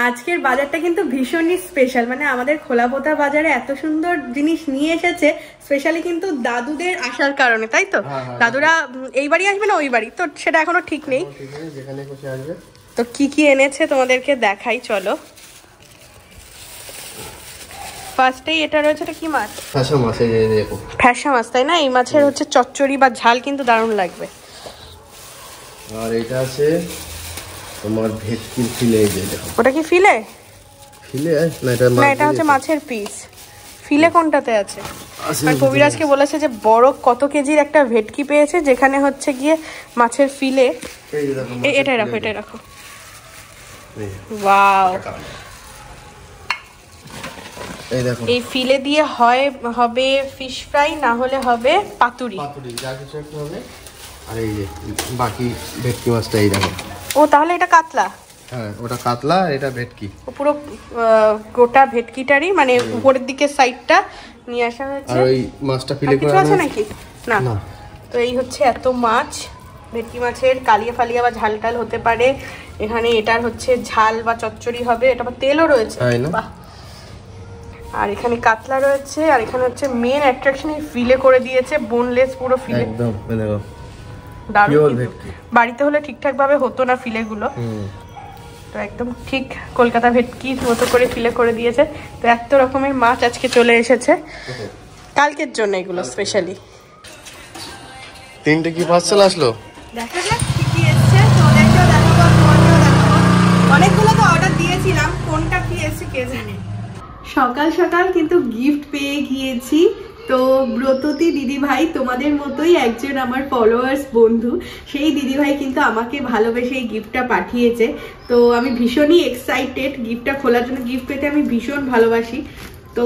আজকের বাজারটা কিন্তু ভীষণই স্পেশাল, মানে আমাদের খোলাপোতা বাজারে এত সুন্দর জিনিস নিয়ে এসেছে স্পেশালি কিন্তু দাদুদের আসার কারণে, তাই তো? দাদুরা এই বাড়ি আসবে না ওই বাড়ি, তো সেটা এখনো ঠিক নেই। তো কি কি এনেছে তোমাদেরকে দেখাই, চলো। ফার্স্টেই এটা রয়েছে, এটা কি মাছ? ফ্যাসা মাছ, এই দেখো ফ্যাসা মাছ, তাই না? এই মাছের হচ্ছে চচ্চড়ি বা ঝাল কিন্তু দারুণ লাগবে। আর এটা আছে তোমার ভেটকির ফিলে, এই যে দেখো। ওটা কি ফিলে? ফিলে না, এটা হচ্ছে মাছের পিস। ফিলে কোনটাতে আছে? আর কবিরাজকে বলেছে যে বড় কত কেজির একটা ভেটকি পেয়েছে, যেখানে হচ্ছে গিয়ে মাছের ফিলে। এটাই রাখো, এটাই রাখো। ওয়াও, এই ফিলে দিয়ে হবে ফিশ ফ্রাই, না হলে হবে পাতুরি, যা কিছু একটা হবে। আর এই যে বাকি ভেটকি মাছটা, এই দেখো। ও তাহলে এটা কাতলা? হ্যাঁ, ওটা কাতলা, এটা ভেটকি। পুরো গোটা ভেটকিটারই মানে উপরের দিকে সাইডটা নিয়ে আসা হয়েছে। আর ওই মাছটা ফিলে করে আছে নাকি? না। না, তো এই হচ্ছে এত মাছ, ভেটকি মাছের কালিয়া ফালিয়া বা ঝাল টাল হতে পারে এখানে। এটার হচ্ছে ঝাল বা চচ্চড়ি হবে, এটা বা তেলও রয়েছে। বাহ। আর এখানে কাতলা রয়েছে, আর এখানে হচ্ছে মেন অ্যাট্রাকশন এই ফিলে করে দিয়েছে, বোনলেস পুরো ফিলে। একদম দেখো, দারুণ। বাড়িতে হলে ঠিকঠাক ভাবে হতো না ফিলেগুলো, তো একদম ঠিক কলকাতা ভেটকি মতো করে ফিলে করে দিয়েছে। তো এত রকমের মাছ আজকে চলে এসেছে কালকের জন্য, এগুলো স্পেশালি। 3টে কি পার্সেল আসলো, দেখা যাক কি কি এসেছে। তোমাদেরকেও দেখাবো, তোমাকেও দেখাবো। অনেকগুলো তো অর্ডার দিয়েছিলাম, কোনটা কি এসেছে কে জানে। সকাল সকাল কিন্তু গিফট পেয়ে গিয়েছি। তো ব্রততী দিদিভাই তোমাদের মতোই একজন আমার ফলোয়ার্স বন্ধু, সেই দিদিভাই কিন্তু আমাকে ভালোবেসে এই গিফটটা পাঠিয়েছে। তো আমি ভীষণই এক্সাইটেড গিফটটা খোলার জন্য, গিফট পেতে আমি ভীষণ ভালোবাসি। তো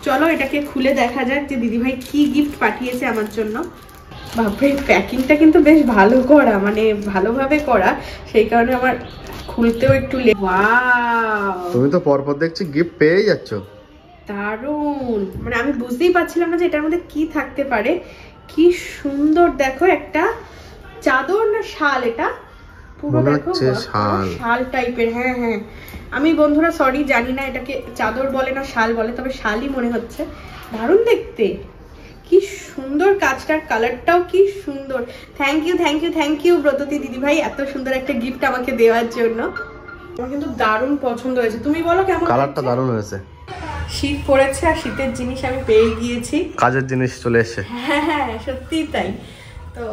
চলো এটাকে খুলে দেখা যাক যে দিদিভাই কি গিফট পাঠিয়েছে আমার জন্য। বাপরে, প্যাকিংটা কিন্তু বেশ ভালো করা, মানে ভালোভাবে করা, সেই কারণে আমার খুলতেও একটু ওয়াও, তুমি তো পরপর দেখছি গিফট পেয়েই যাচ্ছ। দারুণ, মানে আমি বুঝতেই পারছিলাম না যে এটার মধ্যে কি থাকতে পারে। কি সুন্দর দেখো, একটা চাদর না শাল, এটা পুরো দেখো শাল টাইপের। হ্যাঁ হ্যাঁ, আমি বন্ধুরা সরি জানি না এটাকে চাদর বলে না শাল বলে, তবে শালই মনে হচ্ছে। দারুণ দেখতে, কি সুন্দর কাজটার কালারটাও কি সুন্দর। Thank you thank you thank you Bratati দিদিভাই, এত সুন্দর একটা গিফট আমাকে দেওয়ার জন্য। আমার কিন্তু দারুণ পছন্দ হয়েছে। তুমি বলো কেমন? কালারটা দারুণ হয়েছে। শীত পড়েছে আর শীতের জিনিস আমি পেয়ে গিয়েছি, কাজের জিনিস চলে এসেছে। হ্যাঁ হ্যাঁ সত্যি তাই। তো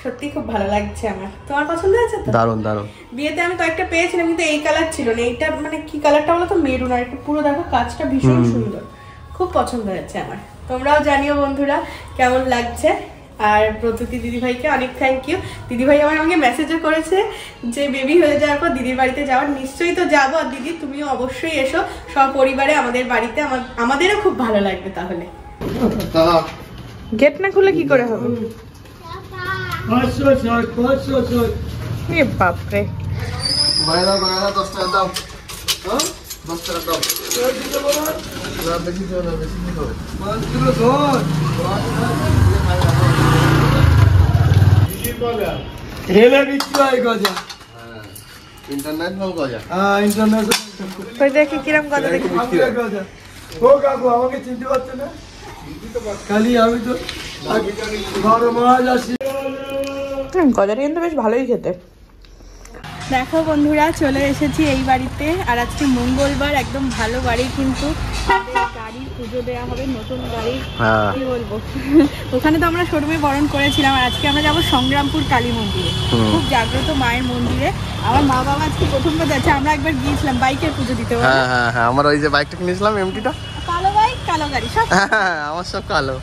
সত্যি খুব ভালো লাগছে আমার। তোমার পছন্দ হয়েছে তো? দারুণ দারুণ। বিয়েতে আমি কয়েকটা পেয়েছিলাম কিন্তু এই কালার ছিল না, এইটা মানে কি কালারটা বলো তো, মেরুন। আর একটা পুরো দেখো কাজটা ভীষণ সুন্দর, খুব পছন্দ হয়েছে আমার। তোমরাও জানিও বন্ধুরা কেমন লাগছে। আর ব্রততী দিদিভাইকে অনেক থ্যাংক ইউ। দিদিভাই আমাকে মেসেজও করেছে যে বেবি হয়ে যাওয়ার পর দিদির বাড়িতে যাওয়ার। নিশ্চয়ই তো যাবো, আর দিদি তুমিও অবশ্যই এসো সপরিবারে আমাদের বাড়িতে, আমাদেরও খুব ভালো লাগবে। তাহলে গেট না খুলে কি করে হবে? বাপরে, দেখি কিরম গজা, দেখি আমাকে চিনতে পারছে না, খালি আমি তো 12 মাস আসি। গজাটা কিন্তু বেশ ভালোই খেতে। দেখো বন্ধুরা, চলে এসেছি এই বাড়িতে, আর আজকে মঙ্গলবার, একদম ভালো বাড়ি কিন্তু গাড়ির পুজো দেওয়া হবে, নতুন গাড়ি। কি বলবো, ওখানে তো আমরা শোরুমে বরণ করেছিলাম, আর আজকে আমরা যাবো সংগ্রামপুর কালী মন্দিরে, খুব জাগ্রত মায়ের মন্দিরে। আমার মা বাবা আজকে প্রথমবার যাচ্ছে, আমরা একবার গিয়েছিলাম বাইকের পুজো দিতে। হ্যাঁ হ্যাঁ হ্যাঁ, আমার ওই যে বাইকটা কিনেছিলাম এমটিটা, কালো বাইক কালো গাড়ি সব, আমার সব কালো।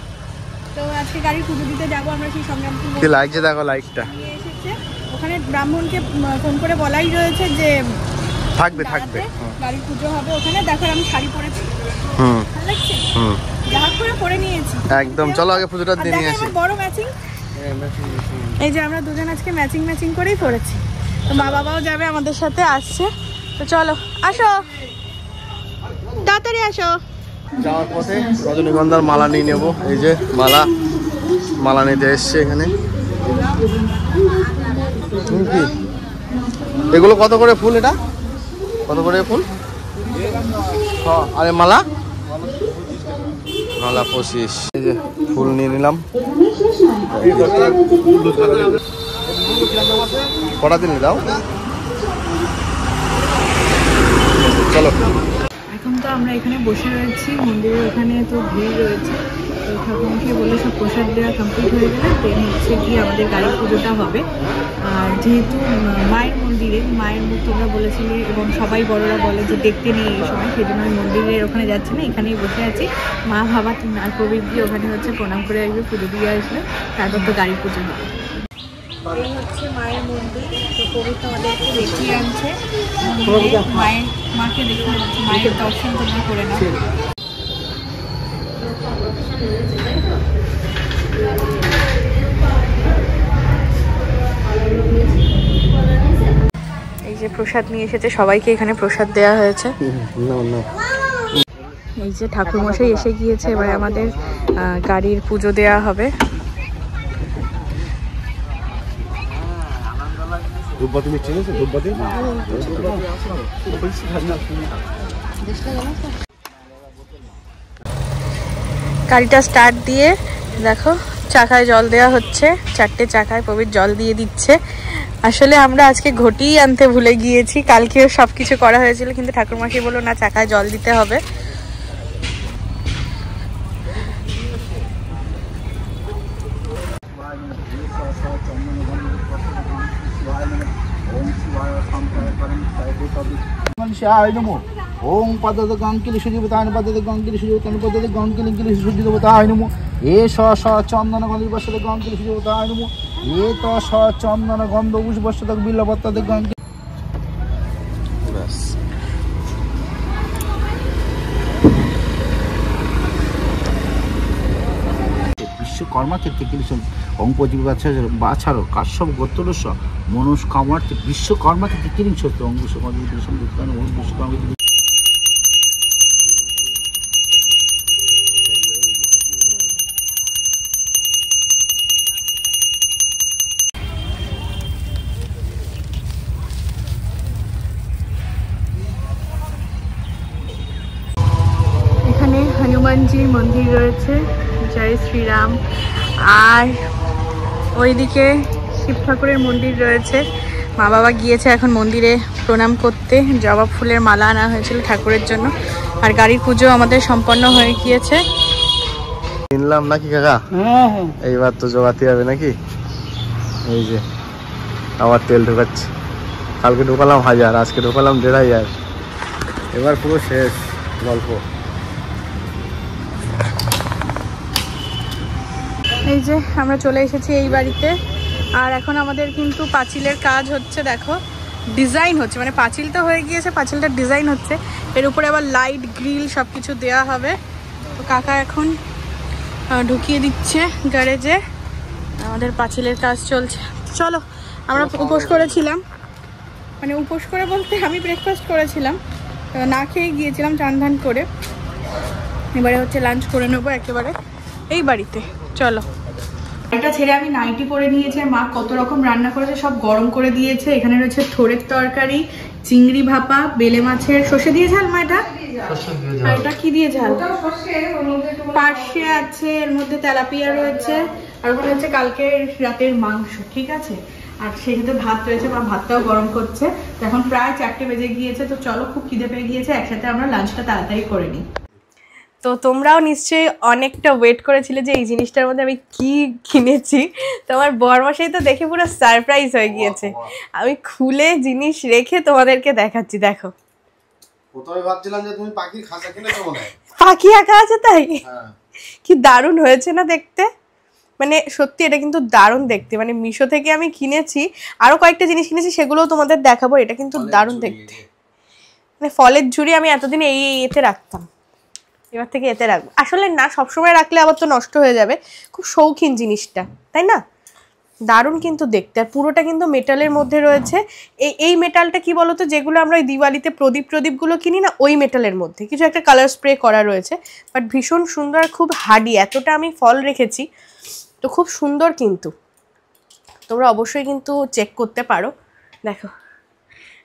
তো আজকে গাড়ির পুজো দিতে যাবো আমরা সেই সংগ্রামপুর। কি লাগছে দেখো লাইটটা। ওখানে ব্রাহ্মণকে ফোন করে বলাই রয়েছে যে থাকবে থাকবে, গাড়ির পুজো হবে ওখানে। দেখো আমি শাড়ি পরেছি, ভালো লাগছে, যা করে পরে নিয়েছি একদম। চলো আগে পুজোটা দিয়ে নিয়ে আসি। বড় ম্যাচিং, এই যে আমরা দুজন আজকে ম্যাচিং ম্যাচিং করেই পরেছি। তো মা বাবাও যাবে আমাদের সাথে, আসছে। তো চলো আসো, তাড়াতাড়ি আসো। যাওয়ার পথে রজনীগন্ধার মালা নিয়ে নেবো। এই যে মালা নিতে এসছে এখানে। এগুলো কত করে ফুল? এটা কত করে ফুল? আরে মালা? মালা 25। এই যে ফুল নিয়ে নিলাম। কটা দিন দাও, চলো। এখন তো আমরা এখানে বসে রয়েছি, মন্দিরের ওখানে তো ভিড় রয়েছে। তো ঠাকুরকে বলে সব প্রসাদ দেওয়া কমপ্লিট হয়ে গেলে দেন হচ্ছে কি আমাদের গাড়ি পুজোটা হবে। আর যেহেতু মায়ের মন্দিরে মায়ের মুখ তোমরা বলেছিলে এবং সবাই বড়রা বলে যে দেখতে নেই এই সময়, সেই জন্য আমি মন্দিরের ওখানে যাচ্ছি না, এখানেই বসে আছি। মা বাবা আর প্রবীর দিয়ে ওখানে হচ্ছে প্রণাম করে আসবে, পুজো দিয়ে আসবে, তারপর তো গাড়ি পুজো হবে। এই হচ্ছে মায়ের মন্দির। তো পবিত্র আমাদেরকে দেখিয়ে আনছে মাকে দেখে আনছে, মায়ের দর্শন তোমরা করে নাও। এই যে প্রসাদ নিয়ে এসেছে, সবাইকে এখানে প্রসাদ দেওয়া হয়েছে। এই যে ঠাকুরমশাই এসে গিয়েছে, এবারে আমাদের গাড়ির পুজো দেওয়া হবে। গাড়িটা স্টার্ট দিয়ে দেখো চাকায় জল দেওয়া হচ্ছে, 4টে চাকায় প্রবীর জল দিয়ে দিচ্ছে। আসলে আমরা আজকে ঘটিই আনতে ভুলে গিয়েছি, কালকেও সবকিছু করা হয়েছিল, কিন্তু ঠাকুরমশাই বললো না চাকায় জল দিতে হবে। ओम पदद गंकिल सुजीवतान पदद गंकिल सुजीवतान पदद गंकिल किल सुजीवताय नमो ए स स चंदन गंधि बसद गंकिल सुजीवताय नमो ए त स चंदन गंध उस बसद बिल्लपत्तद गंकिल। বিশ্বকর্মা ক্ষেত্রে কিলিশন অঙ্কজীবাচ্ছা বাছারো কাশ্যপ গোত্রস্য মনস্কামার্থে বিশ্বকর্মা ক্ষেত্রে কিলিং সত্য অঙ্কুশকর্মা কিলিশন দোকান ও বিশ্বকর্মা। এখানে হনুমানজির মন্দির রয়েছে, জয় শ্রীরাম। আর ওইদিকে শিব ঠাকুরের মন্দির রয়েছে। মা বাবা গিয়েছে এখন মন্দিরে প্রণাম করতে, জবা ফুলের মালা আনা হয়েছিল ঠাকুরের জন্য। আর গাড়ির পুজো আমাদের সম্পন্ন হয়ে গিয়েছে। কিনলাম নাকি কাকা? এইবার তো জোগাতে হবে নাকি? এই যে আবার তেল ঢোকাচ্ছে, কালকে ঢোকালাম 1000, আজকে ঢোকালাম 1500, এবার পুরো শেষ গল্প। এই যে আমরা চলে এসেছি এই বাড়িতে। আর এখন আমাদের কিন্তু পাঁচিলের কাজ হচ্ছে, দেখো ডিজাইন হচ্ছে, মানে পাঁচিল তো হয়ে গিয়েছে, পাঁচিলটা ডিজাইন হচ্ছে, এর উপরে আবার লাইট গ্রিল সব কিছু দেওয়া হবে। তো কাকা এখন ঢুকিয়ে দিচ্ছে গ্যারেজে, আমাদের পাঁচিলের কাজ চলছে। চলো, আমরা উপোস করেছিলাম, মানে উপোস করে বলতে আমি ব্রেকফাস্ট করেছিলাম, না খেয়ে গিয়েছিলাম চান ধান করে। এবারে হচ্ছে লাঞ্চ করে নেবো একেবারে এই বাড়িতে। চলো, এটা ছেড়ে আমি নাইটি পরে নিয়েছি। মা কত রকম রান্না করেছে, সব গরম করে দিয়েছে। এখানে রয়েছে থোড়ের তরকারি, চিংড়ি ভাপা, বেলে মাছের সর্ষে দিয়ে ঝাল। মা এটা আর এটা কি দিয়ে ঝাল? পার্শে আছে, এর মধ্যে তেলাপিয়া রয়েছে, আর ওখানে হচ্ছে কালকে রাতের মাংস। ঠিক আছে, আর সেই সাথে ভাত রয়েছে, বা ভাতটাও গরম করছে। তো এখন প্রায় 4টে বেজে গিয়েছে। তো চলো, খুব খিদে পেয়ে গিয়েছে, একসাথে আমরা লাঞ্চটা তাড়াতাড়ি করে নিই। তো তোমরাও নিশ্চয়ই অনেকটা ওয়েট করেছিলে যে এই জিনিসটার মধ্যে আমি কি কিনেছি। তো আমার বরমশাই তো দেখে পুরো সারপ্রাইজ হয়ে গিয়েছে। আমি খুলে জিনিস রেখে তোমাদেরকে দেখাচ্ছি। দেখো, প্রথমে ভাবছিলাম যে তুমি পাখির খাঁচা কিনেছো মনে হয়। পাখি আঁকা আছে তাই? কি দারুণ হয়েছে না দেখতে, মানে সত্যি এটা কিন্তু দারুণ দেখতে। মানে মিশো থেকে আমি কিনেছি, আরো কয়েকটা জিনিস কিনেছি, সেগুলোও তোমাদের দেখাবো। এটা কিন্তু দারুণ দেখতে, মানে ফলের ঝুড়ি আমি এতদিন এই এতে রাখতাম, এবার থেকে এতে রাখবো। আসলে না, সবসময় রাখলে আবার তো নষ্ট হয়ে যাবে। খুব শৌখিন জিনিসটা, তাই না? দারুণ কিন্তু দেখতে। আর পুরোটা কিন্তু মেটালের মধ্যে রয়েছে। এই মেটালটা কি বলতো, যেগুলো আমরা ওই দিওয়ালিতে প্রদীপগুলো কিনি না, ওই মেটালের মধ্যে কিছু একটা কালার স্প্রে করা রয়েছে। বাট ভীষণ সুন্দর, খুব হার্ডি। এতটা আমি ফল রেখেছি, তো খুব সুন্দর। কিন্তু তোমরা অবশ্যই কিন্তু চেক করতে পারো। দেখো,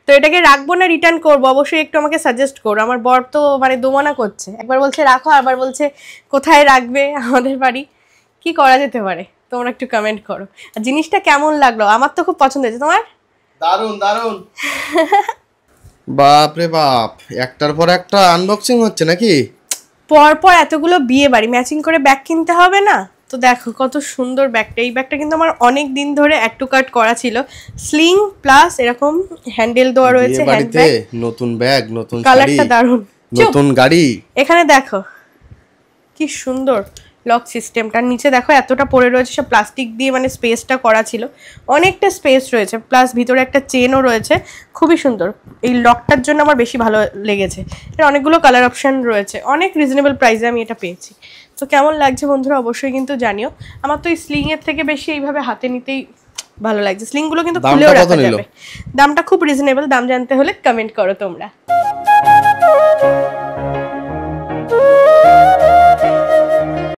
তো এটাকে রাখবো না রিটার্ন করবো অবশ্যই একটু আমাকে সাজেস্ট করো। আমার বর তো মানে দোমনা করছে, একবার বলছে রাখো, আবার বলছে কোথায় রাখবে আমাদের বাড়ি, কি করা যেতে পারে তোমরা একটু কমেন্ট করো। আর জিনিসটা কেমন লাগলো, আমার তো খুব পছন্দ হয়েছে, তোমার? দারুন দারুন। বাপ রে বাপ, একটার পর একটা আনবক্সিং হচ্ছে নাকি? পরপর এতগুলো বিয়ে বাড়ি, ম্যাচিং করে ব্যাগ কিনতে হবে না? তো দেখো কত সুন্দর ব্যাগটা। এই ব্যাগটা কিন্তু আমার অনেক দিন ধরে অ্যাড টু কার্ট করা ছিল। স্লিং প্লাস এরকম হ্যান্ডেল দেওয়া রয়েছে, হ্যান্ড ব্যাগ, নতুন ব্যাগ, নতুন শাড়ি, কালারটা দারুণ, নতুন গাড়ি। এখানে দেখো কি সুন্দর লক সিস্টেমটা, নিচে দেখো এতটা পড়ে রয়েছে, সব প্লাস্টিক দিয়ে মানে স্পেসটা করা ছিল, অনেকটা স্পেস রয়েছে, প্লাস ভিতরে একটা চেনও রয়েছে, খুবই সুন্দর। এই লকটার জন্য আমার বেশি ভালো লেগেছে। এর অনেকগুলো কালার অপশন রয়েছে, অনেক রিজনেবল প্রাইসে আমি এটা পেয়েছি। তো কেমন লাগছে বন্ধুরা অবশ্যই কিন্তু জানিও। আমার তো এই স্লিংয়ের থেকে বেশি এইভাবে হাতে নিতেই ভালো লাগছে। স্লিংগুলো কিন্তু খুলেও রাখা যাবে। দামটা খুব রিজনেবল, দাম জানতে হলে কমেন্ট করো তোমরা।